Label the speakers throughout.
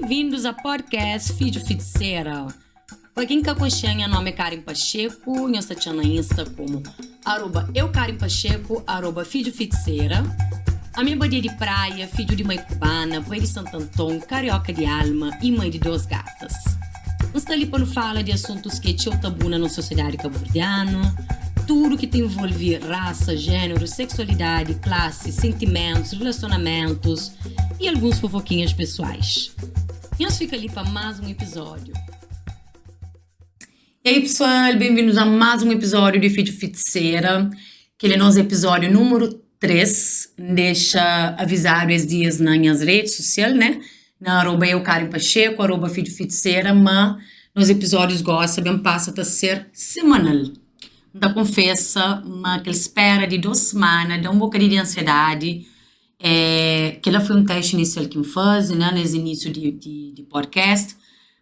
Speaker 1: Bem-vindos ao podcast Filho Feiticeira. Para quem acompanha, nome é Karen Pacheco, eu estou na Insta como @eukarenpacheco, @Filho Feiticeira. A minha badia de praia, filho de mãe cubana, mãe de Santo Antão, carioca de alma e mãe de 2 gatas. Nós ali para falar de assuntos que tinham tabu na nossa sociedade cabo-verdiana, tudo que te envolve raça, gênero, sexualidade, classe, sentimentos, relacionamentos e alguns fofoquinhas pessoais. E nós fica ali para mais um episódio. E aí, pessoal, bem-vindos a mais um episódio de Filho Feiticeira, que é o nosso episódio número 3. Deixa avisar os dias nas redes sociais, né? Na @eukarenpacheco, @Filho Feiticeira, mas nos episódios gosta bem passa a ser semanal. Da confessa, mas que espera de 2 semanas, dá um bocadinho de ansiedade, que ela foi um teste inicial que eu fiz, né, nesse início de podcast,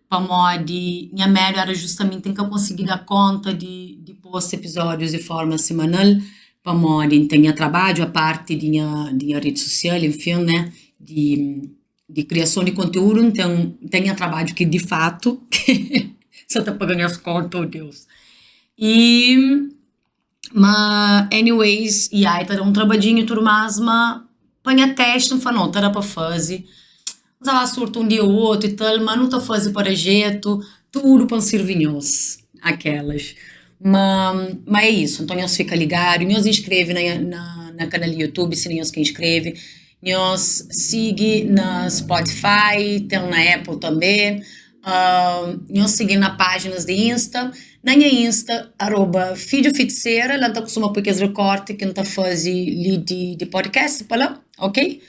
Speaker 1: para modo de minha meta era justamente em que eu consegui dar conta de postar episódios de forma semanal, para modo de ter trabalho, a parte de minha rede social, enfim, né, de criação de conteúdo, então tenho trabalho que de fato, só está pagando as contas, oh Deus. Mas, anyways, e aí tá um trabalhinho e tudo mais, mas põe teste, não fala, não, tá para fazer. Mas ela surta um dia ou outro e tal, mas não tá fazendo para jeito, tudo para servinhos, aquelas. Mas é isso, então nós fica ligado, nós inscreve na canal do YouTube, se nós que inscreve, nós siga na Spotify, tem na Apple também, nós seguimos nas páginas de Insta, na minha Insta, @Filho Feiticeira, ela costuma pôr os recortes que não está fazendo de podcast para lá, ok?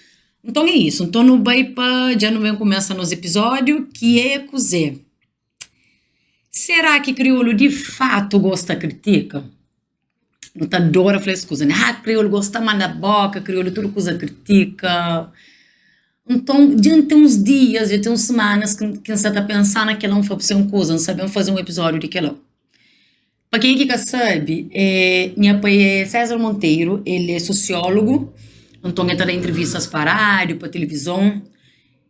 Speaker 1: Então é isso, então não vai para, já não vem começar nos episódios, que é cozer. Será que crioulo de fato gosta critica? Não tá adora falar essas coisas, né? Crioulo gosta mais da boca, crioulo tudo coisa critica. Então, diante uns dias, já tem umas semanas que você está pensando que ela não foi fazer uma coisa, não sabemos fazer um episódio de que ela. Para quem que sabe, minha pai é César Monteiro, ele é sociólogo, então ele está dando entrevistas para a rádio, para a televisão,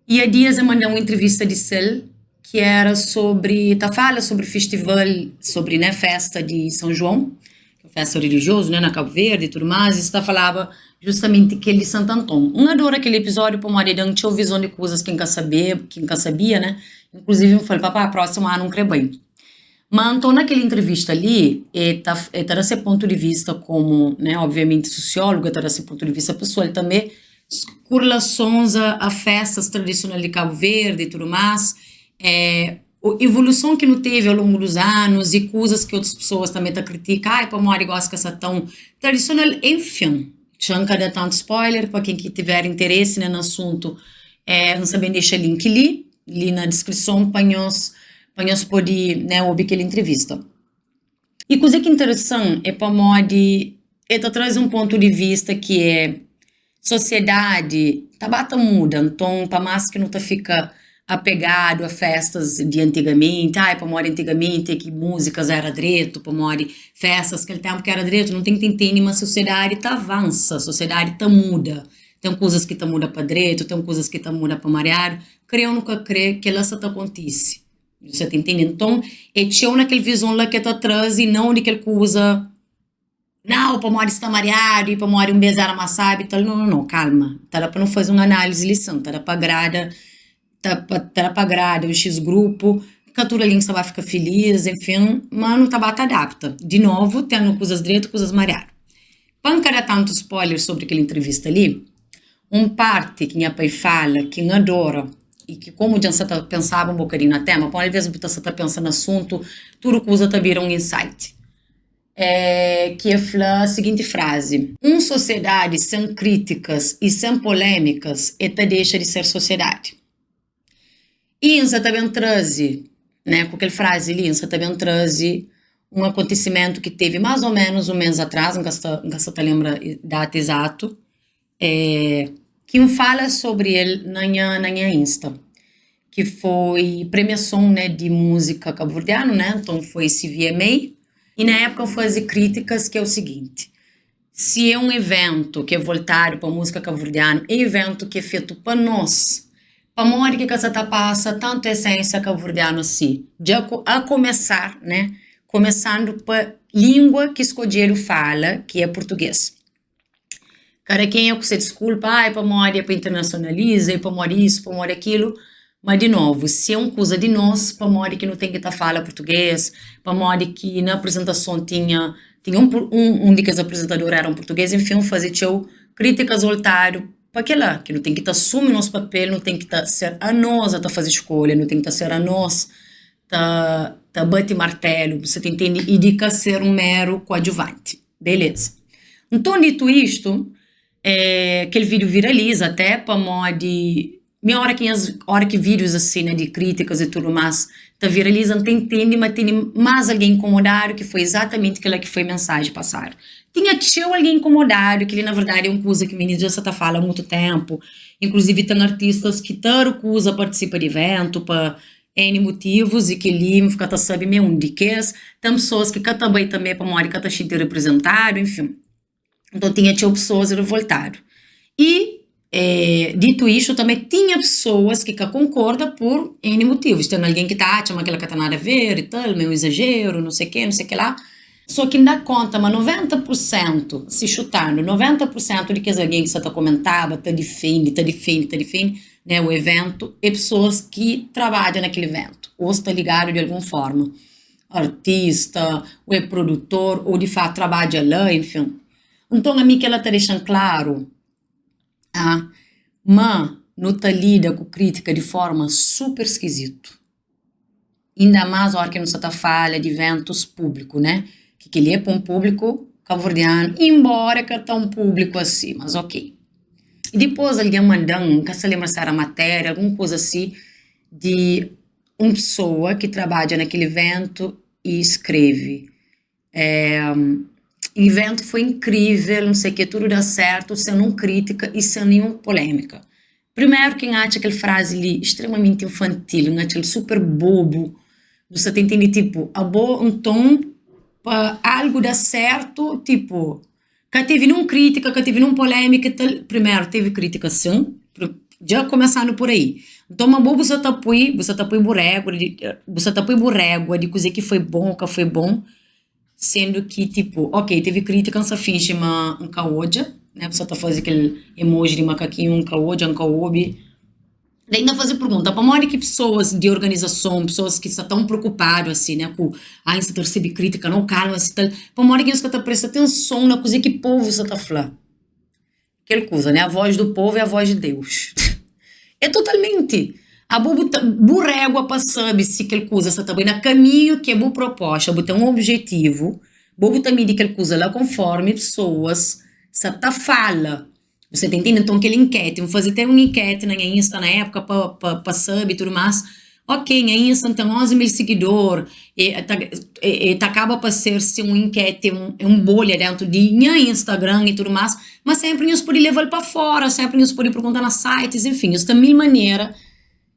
Speaker 1: e há dias eu mandei uma entrevista de Cel, que era fala sobre festival, sobre, né, festa de São João, festa religiosa, né, na Cabo Verde e tudo mais, e falava justamente que ele de Santo Antão. Adoro aquele episódio, para o marido tinha visão de coisas que nunca sabia, né, inclusive eu falei, papai, a próxima ano não creio bem. Mas então naquela entrevista ali, está desse ponto de vista como, né, obviamente sociólogo, está desse ponto de vista pessoal também, com relações a festas tradicionais de Cabo Verde e tudo mais, a evolução que não teve ao longo dos anos e coisas que outras pessoas também criticam, para uma gosta que essa tão tradicional, enfim, não quero dar tanto spoiler, para quem que tiver interesse, né, no assunto, não sabem, deixa link ali na descrição, para nós poder, né, ouvir aquela entrevista. E coisa que é interessante é para modo de traz um ponto de vista que é sociedade bata muda, então para mais que não fica apegado a festas de antigamente, para modo antigamente que músicas era direito, para modo festas que ele tempo que era direito, não tem que entender, mas a sociedade avança, a sociedade muda. Tem coisas que muda para direito, tem coisas que muda para mariado, creio ou nunca creio que ela acontece. Você tá entendendo? Então, tinha naquela visão lá que está atrás e não daquela coisa, não, para morar está mareado e para morar besar amassado e tal. Não, calma. Tá para não fazer uma análise lição, tá para agrada o X grupo, captura link, você vai ficar feliz, enfim, mas não tá adapta. De novo, tendo coisas direito, coisas mareadas. Para não dar tanto spoiler sobre aquela entrevista ali, parte que minha pai fala, que não adora, e que como já você pensava um bocadinho na tema, às vezes você está pensando no assunto, tudo coisa está virando um insight. Que é a seguinte frase: uma sociedade sem críticas e sem polêmicas, deixa de ser sociedade. E você também traz, né, com aquela frase ali, você também traz um acontecimento que teve mais ou menos um mês atrás, não você lembra data exato, que fala sobre ele na minha Insta, que foi premiação, né, de música cabo-verdiana, né, então foi esse VMA, e na época eu fazia críticas que é o seguinte: se é um evento que é voltado para a música cabo-verdiana, é evento que é feito para nós, Pamori que você tá passa tanto essência cabo-verdiana assim. A começar, né? Começando para língua que escolheram fala, que é português. Cara, quem é que você desculpa? Ai, Pamori é para internacionaliza, é Pamori isso, Pamori aquilo. Mas, de novo, se é uma coisa de nós, Pamori que não tem que estar fala português, Pamori que na apresentação tinha um de que os apresentadores eram português, enfim, fazer show, críticas voltaram para aquela, que não tem que estar assumindo nosso papel, não tem que estar ser a nós a fazer escolha, não tem que estar ser a nós tá bate martelo, você entende? E de que ser um mero coadjuvante. Beleza. Então, dito isto, aquele vídeo viraliza até para modo minha hora que vídeos assim, né, de críticas e tudo mais, tá viralizando, tem entende, mas tem mais alguém incomodado, que foi exatamente aquela que foi mensagem passar. Tinha tio alguém incomodado, que ele na verdade é uma coisa que o menino já está falando há muito tempo, inclusive tem artistas que tão recusa participar de evento para N motivos e que ele fica tá sabe meio onde que é, tem pessoas que cada bem também para uma hora que tá se representado, enfim. Então tinha pessoas revoltadas. E, dito isto, também tinha pessoas que concordam por N motivos. Tem alguém que tá achando que ela não tem nada a ver e tal, meio exagero, não sei o que lá. Só que dá conta, mas 90%, se chutando, 90% de que alguém que você está comentando, defende, né, o evento, é pessoas que trabalham naquele evento, ou está ligado de alguma forma. Artista, ou é produtor, ou de fato trabalha lá, enfim. Então, a mim que ela está deixando claro, mas não está lida com crítica de forma super esquisita. Ainda mais a hora que não se está falando de eventos públicos, né? Que ele é para um público cabo-verdiano, embora que está um público assim, mas ok. E depois alguém mandando, que se lembra se era matéria, alguma coisa assim, de uma pessoa que trabalha naquele evento e escreve. O evento foi incrível, não sei o que, tudo dá certo, sem nenhuma crítica e sem nenhuma polêmica. Primeiro, quem acha aquela frase ali extremamente infantil, aquele super bobo, você tem que entender, tipo, a boa um tom para algo dar certo, tipo, que teve nenhuma crítica, que teve nenhuma polêmica, primeiro, teve crítica sim, já começando por aí. Então, uma boa você tá borrégua de coisa que foi bom, que foi bom, sendo que, tipo, ok, teve crítica, não se finge um caoja, né, a pessoa tá fazendo aquele emoji de macaquinho, um caoja, um caobi. Daí ainda fazer pergunta, para maior que pessoas de organização, pessoas que estão preocupadas, assim, né, com, você recebe crítica, não, calma, assim, tal, para maior que você está prestando atenção na coisa que o povo está falando. Aquela coisa, né, a voz do povo é a voz de Deus. É totalmente. A burrégua para saber se aquela coisa está também no caminho que é boa proposta, botar um objetivo, bobo também de aquela coisa lá conforme pessoas se tá fala. Você tá entendendo? Então, aquela enquete, vamos fazer até uma enquete na minha Insta na época para saber e tudo mais. Ok, minha Insta tem 11 mil seguidores, acaba para ser uma enquete, um bolha dentro de minha Instagram e tudo mais, mas sempre nós podemos levar para fora, sempre nós podemos perguntar nas sites, enfim, isso tem mil maneiras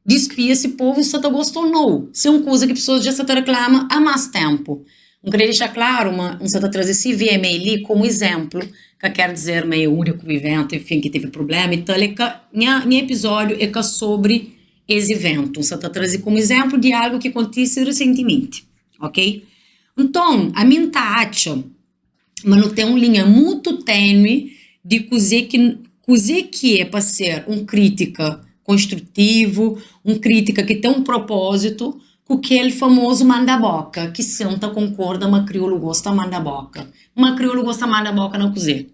Speaker 1: de espiar se o povo está gostando ou não. Se é uma coisa que pessoas já estão reclamando há mais tempo. Não queria deixar claro, você está trazendo esse VMA ali como exemplo, que quer dizer meio único evento, enfim, que teve problema e tal, é que minha episódio é que sobre esse evento. Você está trazendo como exemplo de algo que aconteceu recentemente, ok? Então, a minha acha, mas não tem uma linha muito tênue de coisa que é para ser uma crítica construtivo, uma crítica que tem um propósito, com aquele famoso manda-boca, que senta concorda, mas crioulo gosta manda-boca. Mas crioulo gosta manda-boca não cozer.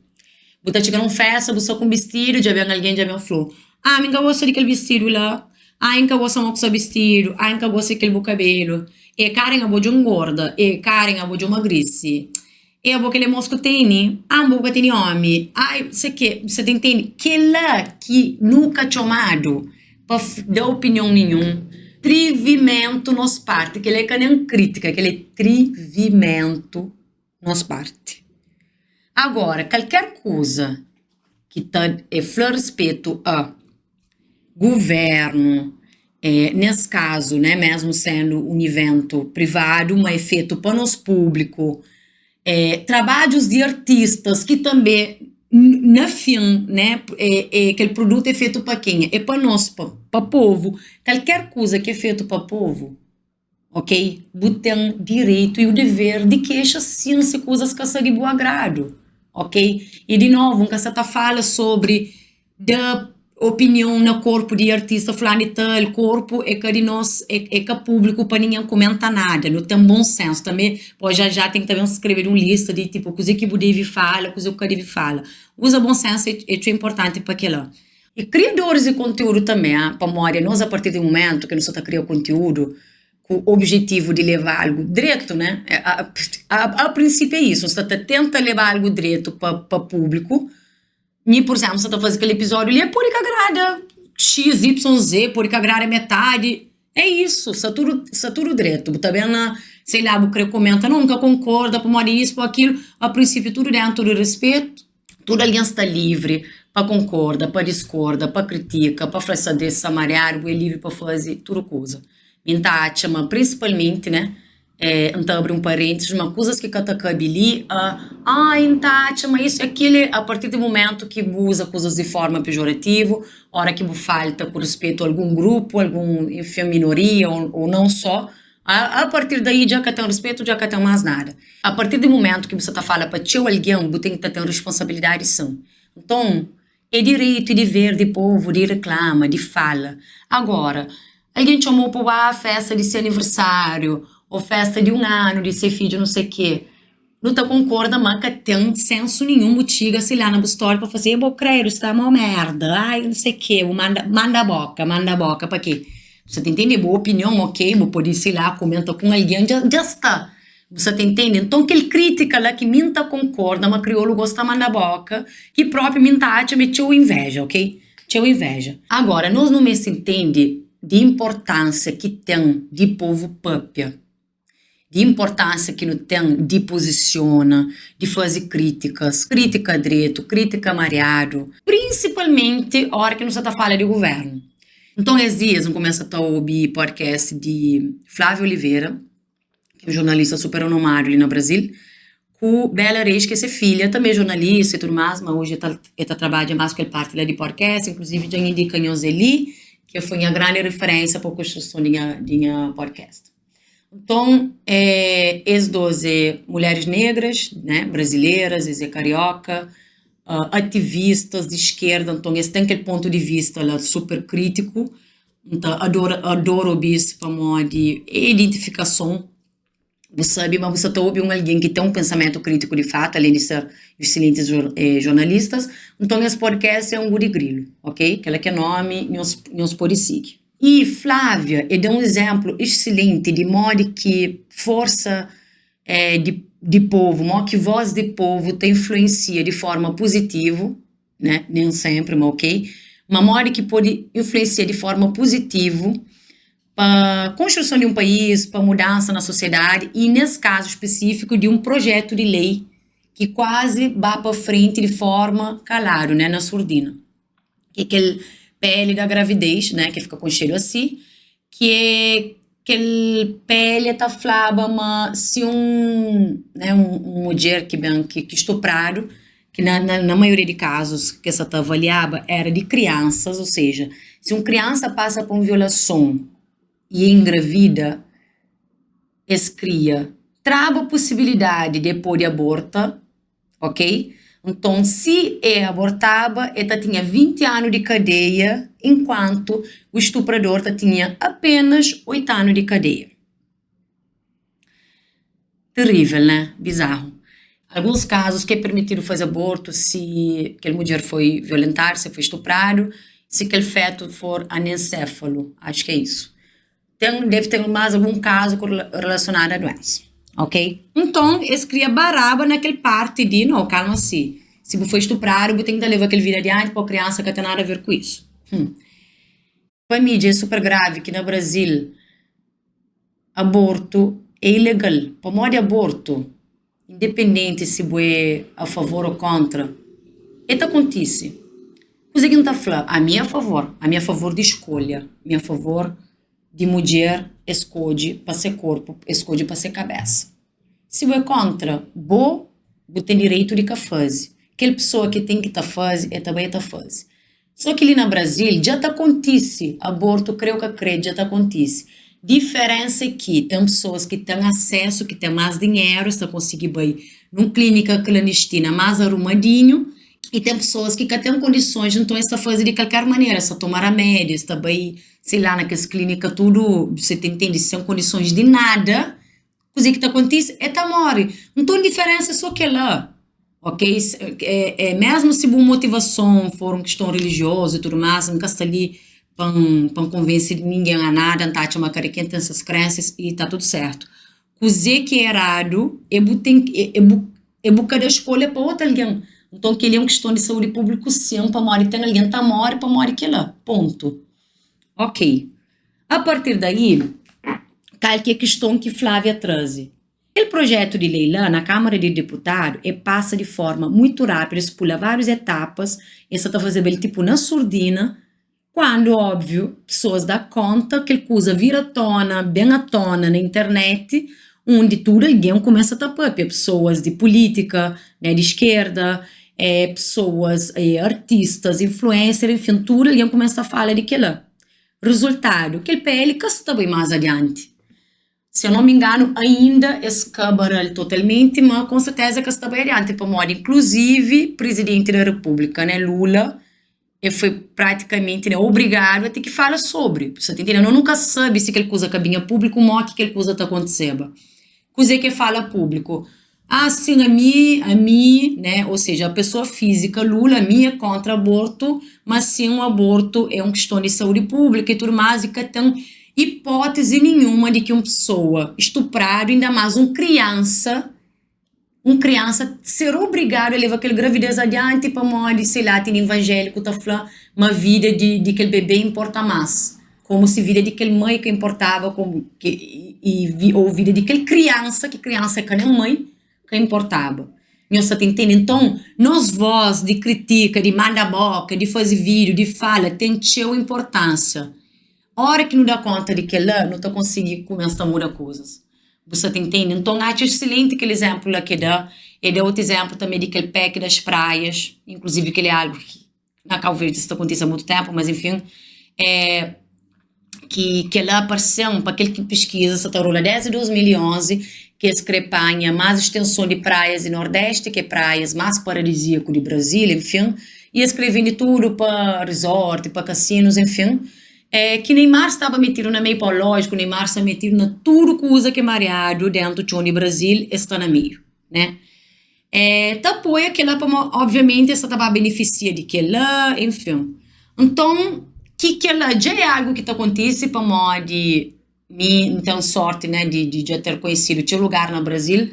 Speaker 1: Você chega numa festa, você com vestido, já vem alguém, já vem falou, minha gosta daquele vestido lá, minha gosta muito desse vestido, minha gosta daquele cabelo, e Karen a de um gorda, e Karen a de uma grice, e a boca ele mosco tem, a boca tem homem, você entende? Que lá que nunca chamado para dar opinião nenhuma, trivimento nos parte, que ele é nem crítica, que ele é trivimento nos parte. Agora, qualquer coisa que é flor respeito a governo, nesse caso, né, mesmo sendo um evento privado, mas é feito para nós público, trabalhos de artistas que também na fim, né, aquele produto é feito para quem? É para nós, para povo. Qualquer coisa que é feito para povo, ok? Você tem direito e o dever de queixar sim se coisas que são de bom agrado, ok? E de novo, nunca se fala sobre da opinião no corpo de artista fulano e tal, corpo é que de nós, é que é público para ninguém comentar nada, não tem bom senso também, pode já tem que também escrever uma lista de tipo, coisa que você deve falar, coisa que deve falar. Usa bom senso é importante para aquilo. E criadores de conteúdo também, para memória, nós a partir do momento que nós está criando conteúdo, com o objetivo de levar algo direto, né? A princípio é isso, você tenta levar algo direto para público, e, por exemplo, você está fazendo aquele episódio ali, é por que agrada X, Y, Z, por que agrada metade. É isso, está tudo direto. Tá vendo, sei lá, você comenta, nunca concorda, por isso, por aquilo. A princípio, tudo dentro do respeito, tudo ali está livre para concorda, para discorda, para critica, para fazer desse marear, é livre para fazer tudo coisa. Então, principalmente, né? Então, abrir um parênteses, uma coisa que cada cabili, então, mas isso é aquele, a partir do momento que usa coisas de forma pejorativa, hora que falta com respeito a algum grupo, enfim, minoria, ou não só, a partir daí já que tem respeito, já que tem mais nada. A partir do momento que você está falando para teu alguém, você tem que ter responsabilidade, sim. Então, é direito e dever de povo, de reclama, de fala. Agora, alguém te chamou para a festa de seu aniversário, ou festa de um ano, de ser filho, não sei o quê. Não tá concorda, mas que tem senso nenhum, motiga, sei lá, na história para fazer, eu vou crer, isso tá uma merda, ai, não sei o quê, manda a boca, para quê? Você tá entendendo? Boa opinião, ok, vou poder, sei lá, comenta com alguém, já está. Você tá entendendo? Então, aquele crítica lá que minta concorda, mas crioulo gosta de mandar boca, que próprio minta acha, meteu inveja, ok? Teu inveja. Agora, nós não me se entende de importância que tem de povo público, de importância que não tem de posiciona, de fazer críticas, crítica direito, crítica mareado, principalmente a hora que não se está falando de governo. Então, esses dias, eu começo a ouvir podcast de Flávio Oliveira, que é um jornalista super renomado ali no Brasil, com Bela Reis, que é filha, também jornalista e tudo mais, mas hoje está trabalhando mais com a parte lá de podcast, inclusive já indica Nhozeli, que foi uma grande referência para a construção de podcast. Então, as 12 mulheres negras, né, brasileiras, carioca, ativistas de esquerda, então eles têm aquele ponto de vista lá, super crítico, então adoro ouvir isso para modo de identificação, você sabe, mas você está ouvindo alguém que tem um pensamento crítico de fato, além de ser excelentes jornalistas, então esse podcast é um guri grilo, ok? Aquela que é nome, nos pode seguir. E Flávia dá um exemplo excelente de modo que força de povo, modo que voz de povo te influencia de forma positiva, né? Nem sempre, mas ok. Mas modo que pode influenciar de forma positiva para a construção de um país, para mudança na sociedade e, nesse caso específico, de um projeto de lei que quase vai para frente de forma calada, né? Na surdina. Que é aquele pele da gravidez, né, que fica com cheiro assim, que pele tá flaba, mas se mulher que estuprado, que na maioria de casos que essa tá avaliada era de crianças, ou seja, se uma criança passa por uma violação e engravida, cria, trava a possibilidade de poder abortar, ok? Então, se abortava, ela tinha 20 anos de cadeia, enquanto o estuprador tinha apenas 8 anos de cadeia. Terrível, né? Bizarro. Alguns casos que é permitido fazer aborto se aquela mulher foi violentada, se foi estuprado, se aquele feto for anencéfalo, acho que é isso. Deve ter mais algum caso relacionado à doença. Ok? Então, eles criam baraba naquela parte de, não, calma-se. Se você foi estuprado, você tem que levar aquele vida adiante para a criança que tem nada a ver com isso. Para a mídia é super grave que no Brasil aborto é ilegal. Para modo de aborto, independente se você é a favor ou contra, isso acontece. Coisa que não está falando, a minha a favor de escolha, a minha favor de mulher escolhe para ser corpo, escolhe para ser cabeça. Se você é contra, você tem direito de fazer. aquela pessoa que tem que tá fazer, é também tá fazer. Só que ali no Brasil já tá acontece, aborto, creio que acredito, já tá acontece. Diferença é que tem pessoas que têm acesso, que têm mais dinheiro, estão conseguindo ir numa clínica clandestina mais arrumadinho, e tem pessoas que têm condições, então está fazendo de qualquer maneira, só tomar remédios, está bem, sei lá, naquelas clínicas tudo, você entende, sem condições de nada, coisa que está acontecendo, é tá morre. Então a diferença é só que lá, ok? Mesmo se boa motivação for uma questão religiosa e tudo mais, nunca está ali para convencer ninguém a nada, tá uma cara quem tem essas crenças e tá tudo certo. Coisa que é errado, é cada escolha para outra alguém. Então, que ele é uma questão de saúde pública, sim, para morrer, tem alguém tá morre, para morrer que lá, ponto. Ok. A partir daí, qualquer questão que Flávia traz. O projeto de lei lá na Câmara de Deputados passa de forma muito rápida, isso pula várias etapas, isso está fazendo tipo na surdina, quando, óbvio, pessoas dão conta que a coisa vira à tona, bem à tona na internet, onde tudo alguém começa a tapar, pessoas de política, né, de esquerda, pessoas, artistas, influencers, enfim, tudo alguém começa a falar de que lá. Resultado, que o PL que está bem mais adiante. Se eu não me engano, ainda escabara totalmente, mas com certeza que está bem adiante para moda. Inclusive, presidente da República, né, Lula, e foi praticamente, né, obrigado a ter que falar sobre. Você tá entendendo? Eu nunca sabe se aquela coisa cabinha público ou que aquela coisa está acontecendo. Coisa que fala público. Ah, sim, a mim, né, ou seja, a pessoa física, Lula, a mim é contra aborto, mas sim, o aborto é uma questão de saúde pública e tudo mais, e que tem hipótese nenhuma de que uma pessoa estuprada, ainda mais uma criança ser obrigada a levar aquela gravidez adiante para morrer, sei lá, tem evangélico, tá falando, uma vida de aquele bebê importa mais. Como se vida de aquele mãe que importava, como ou vida de aquele criança, que criança é que nem mãe, que importava. Você tá entendendo? Então, nós voz de critica, de manda boca, de fazer vídeo, de fala, tem sua importância. A hora que não dá conta de que lá, não está conseguindo começar a mudar coisas. Você tá entendendo? Então, acho excelente aquele exemplo lá que dá. E dá outro exemplo também de aquele PEC das praias, inclusive que ele é algo que na Cabo Verde isso acontece há muito tempo, mas enfim, que lá apareceu para aquele que pesquisa, essa tarola desde 2011, que escrepanha mais extensão de praias do Nordeste, que praias mais paradisíaco de Brasil, enfim, e escrevendo tudo para resort, para cassinos, enfim, que Neymar estava metido na meio lógico, Neymar está metido na tudo coisa que mareado dentro do Brasil está na meio, né? Tá apoia que lá, obviamente, essa estava beneficia de que lá, enfim. Então, que ela já é algo que está acontecendo para modo de mim, então, sorte, né, de já ter conhecido o lugar no Brasil,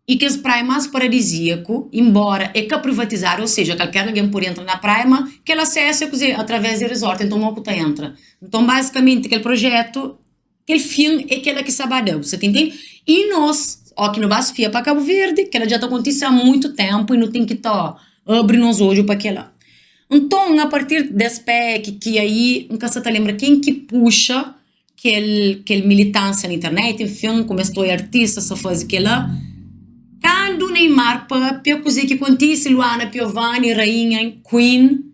Speaker 1: e que as praias mais paradisíaco, embora é que privatizar, ou seja, qualquer alguém por entrar na praia, mas que ela acessa através do resort, então uma puta entra. Então, basicamente, aquele projeto, aquele fim é aquela que sabadão, você entende? E nós, aqui no Baspia para Cabo Verde, que ela já está acontecendo há muito tempo e não tem que estar abrindo os olhos para aquela. Então, a partir desse PEC, que aí, nunca se lembra quem que puxa aquele militância na internet, enfim, começou a artista, só faz aquela. Quando Neymar, para coisa que acontece, Luana Piovani, rainha, Queen,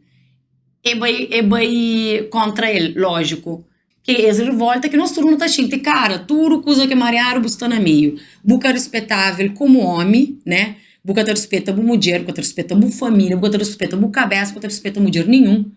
Speaker 1: é bem contra ele, lógico. Que é revolta que nós tudo não está achando, cara, tudo coisa que Mariaro está no meio. Buca respeitável como homem, né? Buca respeita a mulher, buca respeita a família, buca respeita a cabeça, buca respeita a mulher nenhum.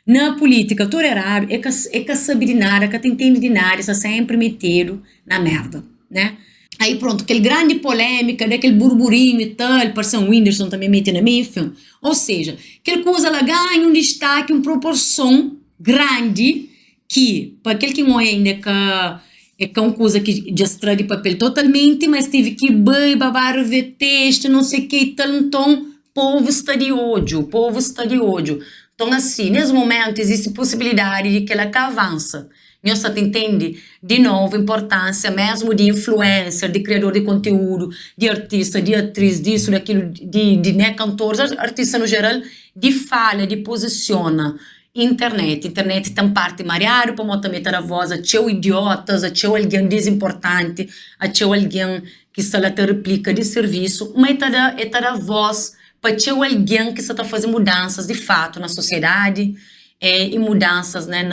Speaker 1: Na política, tudo é raro, é que sabe de nada, que entende de nada, está sempre metido na merda, né? Aí pronto, aquele grande polêmica, né, aquele burburinho e tal, parece um Whindersson também metendo na minha, enfim. Ou seja, aquela coisa ela ganha um destaque, uma proporção grande que, para aquele que não é ainda que é uma coisa que já extrai de papel totalmente, mas teve que bem babar, ver texto, não sei o que e tal, então, povo está de ódio, o povo está de ódio. Então, assim, nesse momento existe possibilidade de que ela avança. Você entende? De novo, a importância mesmo de influencer, de criador de conteúdo, de artista, de atriz, disso, daquilo, de né, cantores, artista no geral, de fala, de posiciona. Internet tem parte mariário, para também ter a voz, a teu idiotas, a teu alguém desimportante, a teu alguém que está lá te replica de serviço, mas é ter a voz para ter alguém que está fazendo mudanças de fato na sociedade e mudanças, né,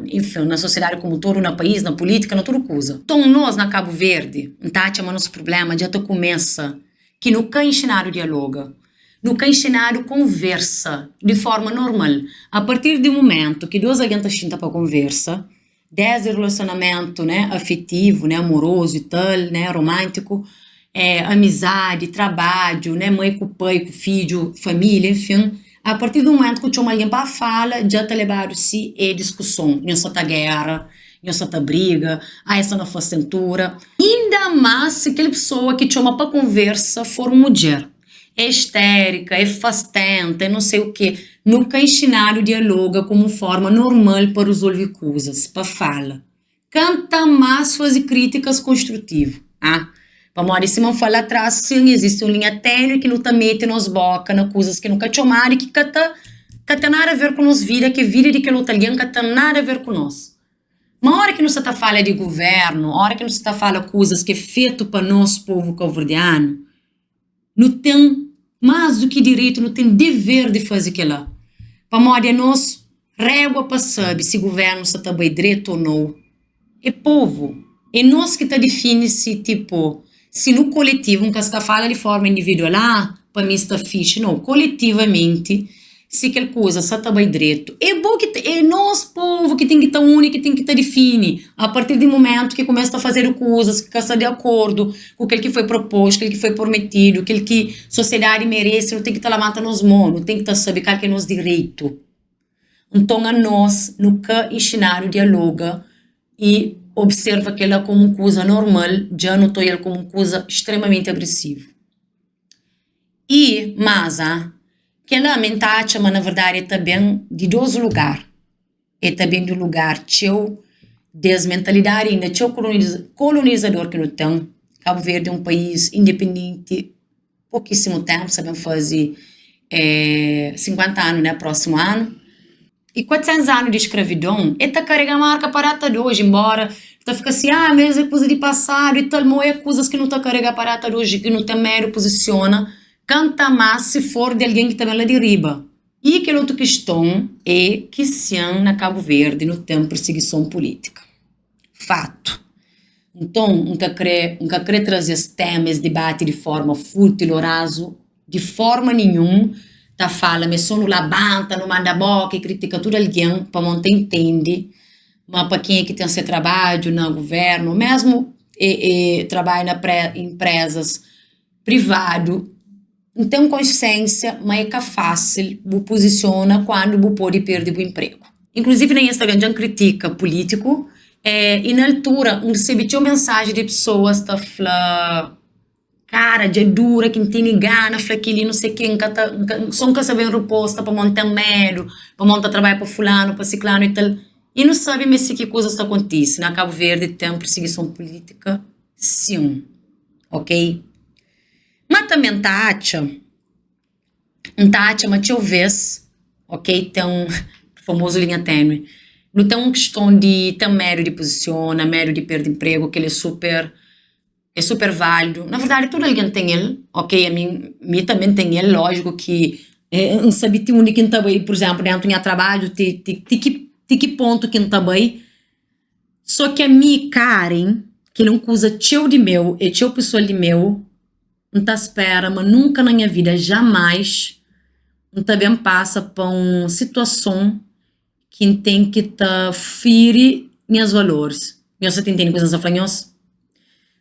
Speaker 1: enfim, na sociedade como um todo, no país, na política, na tudo coisa. Então, nós, na Cabo Verde, tá chamando nosso problema, já começa que no cenário dialoga, no cenário conversa de forma normal. A partir do momento que duas alguém estão para conversa, desde o relacionamento, né, afetivo, né, amoroso e tal, né, romântico, amizade, trabalho, né, mãe com pai, com filho, família, enfim, a partir do momento que chama alguém para fala, já está levado-se a discussão, não só tá guerra, não só tá briga, essa não faz cintura. Ainda mais se aquela pessoa que chama para conversa for uma mulher. É histérica, é fastenta, é não sei o quê. Nunca ensinaram dialoga como forma normal para resolver coisas, para fala. Canta mais fazer críticas construtivas. Para se não falar atrás, sim, existe uma linha tênue que não está mete nos boca, na coisas que nunca chamaram e que tem nada a ver com nós vida, que vida de que outra alguém que tem nada a ver com nós. Uma hora que não se está falando de governo, a hora que não se está falando coisas que é feito para nós, povo cabo-verdiano, não tem mais do que direito, não tem dever de fazer aquilo lá. Para modo nós, régua para saber se o governo está bem direito ou não. É povo. É nós que está definindo se, tipo, se no coletivo, nunca se está falando de forma individual, para mim está fixe, não. Coletivamente, se aquela coisa está bem direito. É bom que é nós, povo, que tem que estar único, que tem que estar definido. A partir do momento que começa a fazer coisas, que está de acordo com aquilo que foi proposto, aquilo que foi prometido, aquilo que a sociedade merece, não tem que estar levantando as mãos, não tem que estar sabendo qual que é nosso direito. Então, a nós, no que ensinar o dialoga e observa aquela como uma coisa normal, já notou ela como uma coisa extremamente agressiva. E, mas, que ela mentate, mas na verdade é também de dois lugares. É também do lugar teu, das mentalidades ainda, teu colonizador que não tem. Cabo Verde é um país independente, pouquíssimo tempo, sabemos fazer 50 anos, né, próximo ano. E 400 anos de escravidão, e tá carregando a marca parata de hoje, embora tá fica assim, mas é coisa de passado e tal, mas é coisas que não tá carregando a parata de hoje, que não tem mero posiciona, canta mais se for de alguém que também lá derriba. E aquela outra questão é que se na Cabo Verde não tem perseguição política. Fato. Então, nunca querer trazer esse tema, esse debate de forma fútil ou raso, de forma nenhuma, tá fala, mas só no labanta, no manda boca e critica tudo alguém, para não entender, mas para quem é que tem seu trabalho no governo, mesmo trabalha em empresas privadas, não tem consciência, mas é que fácil, o posiciona quando o pode perder o emprego. Inclusive, na Instagram, já critica político, e na altura, recebi uma mensagem de pessoas que falam, cara, de dura, que não tem gana, flaquili, não sei quem, só nunca sabem resposta para montar medo, para montar trabalho para fulano, para ciclano e tal. E não sabem mais se que coisa está acontecendo. Na Cabo Verde tem perseguição política, sim, ok? Mas também mas talvez, ok, tem um famoso linha tênue, não tem uma questão de ter medo de posiciona, medo de perder emprego, que ele é super válido. Na verdade, todo alguém tem ele, ok? A mim também tem ele, lógico que não sabe ter único que está bem, por exemplo, dentro do trabalho, que ponto que está bem. Só que a mim, Karen, que não usa teu de meu e teu pessoal de meu, não tá espera, mas nunca na minha vida, jamais, não também passa por uma situação que tem que ferir meus valores. Você entende coisas a falar?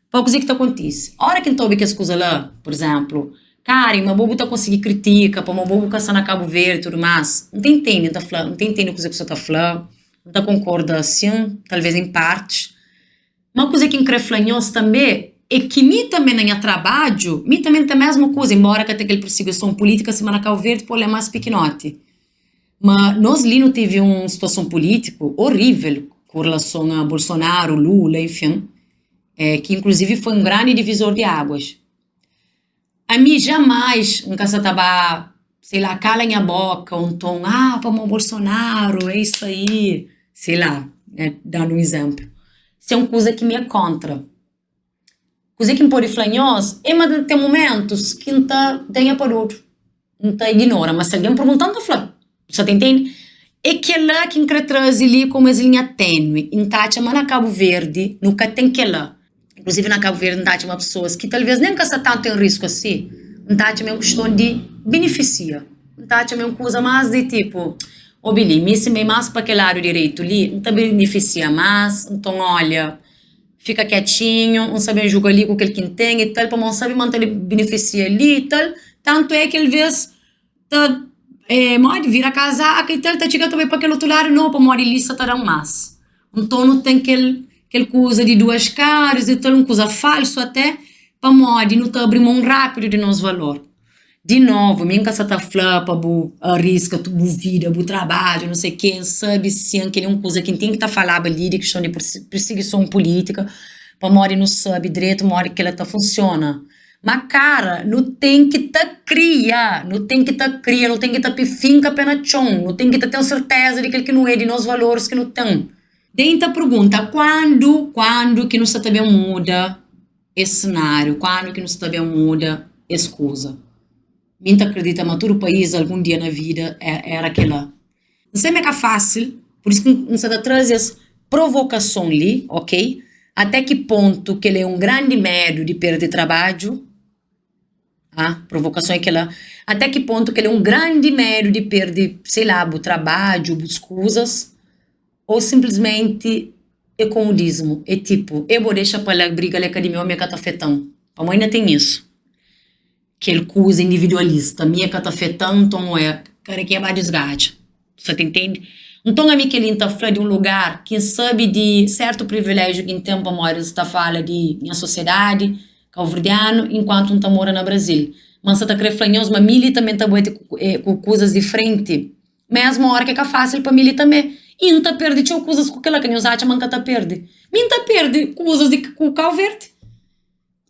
Speaker 1: Para o que está acontece. A hora que eu que as coisas lá, por exemplo, Karen, uma bobo está conseguindo crítica, para uma bobo caçar na Cabo Verde e tudo mais, não tem entende, não tem entende o que você está falando, não está concorda assim, talvez em partes. Uma coisa que incrível falar também é que mim também na minha trabalho, mim também tem a mesma coisa, embora que tenha aquela perseguição política, semana Cabo Verde, pô, é mais pequenote. Mas nós ali não teve uma situação política horrível com relação a Bolsonaro, Lula, enfim, que inclusive foi um grande divisor de águas. A mim jamais, nunca se tava, sei lá, cala minha boca, um tom, para o Bolsonaro, é isso aí, sei lá, dando um exemplo. Isso é uma coisa que me é contra. Coisa que me pode falar, mas tem momentos que não tem para outro. não tá ignora, mas se alguém perguntando, fala, você tá entende? É que lá que traz ali como as linha tênue, em Tátia, mas na Cabo Verde, nunca tem que lá. Inclusive na Cabo Verde, em Tátia, uma pessoas que talvez nem que tanto em risco assim, em Tátia é uma questão de beneficia. Em Tátia é uma coisa mais de tipo, ô Billy, me se me mais para aquele lado direito ali, não tá beneficia mais, então olha, fica quietinho, não sabe jogar ali com aquele que tem e tal, para não saber manter ele beneficia ali e tal, tanto é que ele vez tá mori vira casaca e tal, tá chegando também para aquele outro lado, não, para mori lista tá dando mais. Então não tem aquele coisa de duas caras e tal, uma coisa falso até, para mori não tá abrindo mão rápido de nosso valor. De novo, minha casa tá flapa, arrisca tu vida, bu trabalho, não sei quem, sabe, sim, que é uma coisa que tem que tá falando ali, de questão de perseguição política, para mori não sabe direito, mori que ela tá funciona. Mas, cara, não tem que tá cria, não tem que tá cria, não tem que tá pifinca pena chão, não tem que tá tendo certeza de que ele que não é de nós valores que não tem. Dentro a pergunta, quando que não se também muda esse cenário, quando que não se também muda essa coisa? Minha acredita, mas todo o país algum dia na vida era aquela. Não sei como é fácil, por isso que não se traz essa provocação ali, ok? Até que ponto que ele é um grande medo de perder trabalho, provocação é aquela. Até que ponto que ele é um grande medo de perder, sei lá, o trabalho, as coisas, ou simplesmente é comodismo, é tipo, eu vou deixar para a briga da academia, minha catafetão. A mãe ainda tem isso. Aquele coisa individualista, minha catafetão, então cara, que é mais desgaste. Você entende? Então, a mim que ele está falando de um lugar que sabe de certo privilégio que em tempo a maioria está falando de minha sociedade, calverdiano, enquanto não está morando no Brasil. Mas você está querendo falar, mas Mili também está com coisas diferentes. Mesmo hora que é fácil para Mili também. E não está perdendo coisas com aquela que não acha, mas está perdendo. Não está perdendo coisas com o Calverde.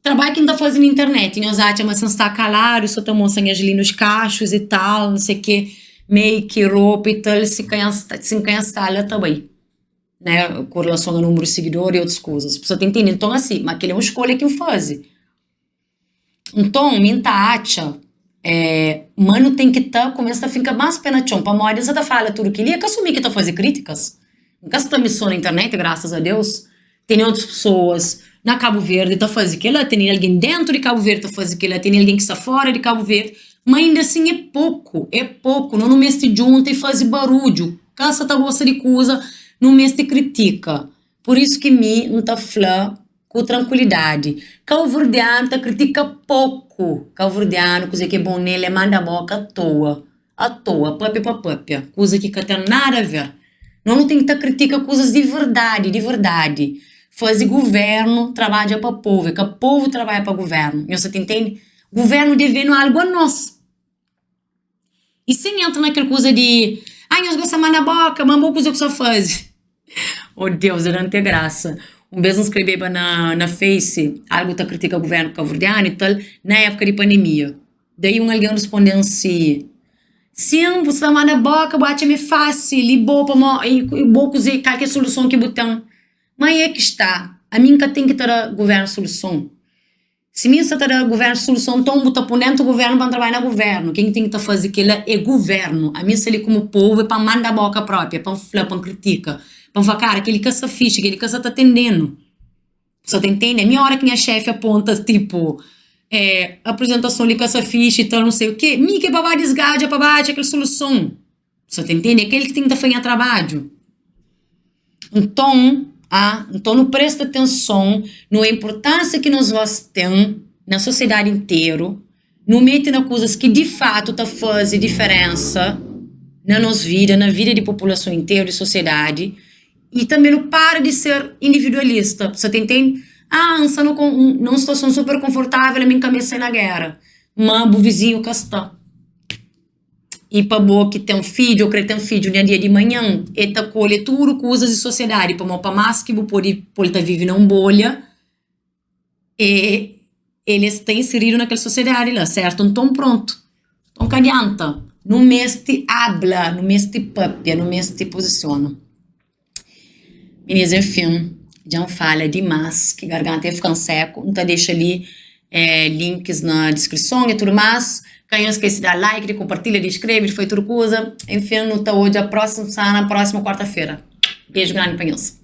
Speaker 1: Trabalho que ainda fazendo na internet, nós achamos, mas não está calado, só estamos mostrando ali nos cachos e tal, não sei o que, make, roupa e tal, se instala também, né, com relação ao número de seguidores e outras coisas. Você tá entendendo? Então, assim, mas aquele é uma escolha que eu faz. Então, minha acha, mano, tem que estar, começa a ficar mais pena chão, para moda, você tá falando tudo que ele é que assumir que tá fazendo críticas. Nunca você tá missão na internet, graças a Deus, tem outras pessoas na Cabo Verde tá fazendo aquilo, tem alguém dentro de Cabo Verde tá fazendo aquilo, tem alguém que está fora de Cabo Verde, mas ainda assim é pouco, não no mês de junta e faz barulho, caça tá gosta de coisa, no mês de critica, por isso que não tá falando com tranquilidade, Cabo Verdeano tá critica pouco, Cabo Verdeano, coisa que é bom nele, manda a boca à toa, papia, coisa que não tem nada a ver, não tem que tá critica coisas de verdade, fazer governo trabalha para o povo, que o povo trabalha para o governo. Você entende? O governo devendo algo a nós. E sem entrar naquela coisa de nós gostamos na boca, mas coisa que só faz. Oh Deus, eu não tenho graça. Vez eu escrevi na Face, algo que critica o governo cabo-verdiano e tal, na época de pandemia. Daí alguém respondeu assim, sim, você está na boca, bate-me fácil, e boa cozer qualquer solução que botam. Mas é que está. A mim que tem que ter governo solução. Se mim está ter governo solução, então botar por dentro do governo para trabalhar no governo. Quem tem que fazer aquilo é governo. A mim se ele como povo é para mandar a boca própria, para falar, para criticar, para falar, cara, aquele que essa ficha, aquele que está atendendo. Você tá entendendo? É minha hora que minha chefe aponta, tipo, apresentação ali com essa ficha e tal, não sei o quê. Mim que é para desgaste, é para baixo, aquela solução. Você tá entendendo? É aquele que tem que fazer trabalho. Então, não presta atenção na importância que nós temos na sociedade inteira, não mete nas coisas que de fato tá fazendo diferença na nossa vida, na vida de população inteira, de sociedade, e também não para de ser individualista. Você tá entendendo? Você numa situação super confortável, a minha cabeça na guerra. Mas o vizinho cá está. E para boa que tem um filho, ou que tem um filho no dia de manhã, e tá colhe tudo coisas de sociedade, para mais que pode estar vivendo uma bolha, e ele está inserido naquela sociedade lá, certo? Então pronto. Então que adianta? Não meste habla, não meste papia, não meste posiciona. Meninas, enfim, já fala demais, que garganta ia ficando seco, então deixa ali links na descrição e tudo mais. Quem não esquece de dar like, de compartilhar, de inscrever, foi tudo coisa. Enfim, não está hoje a próxima semana, próxima quarta-feira. Beijo grande para eles.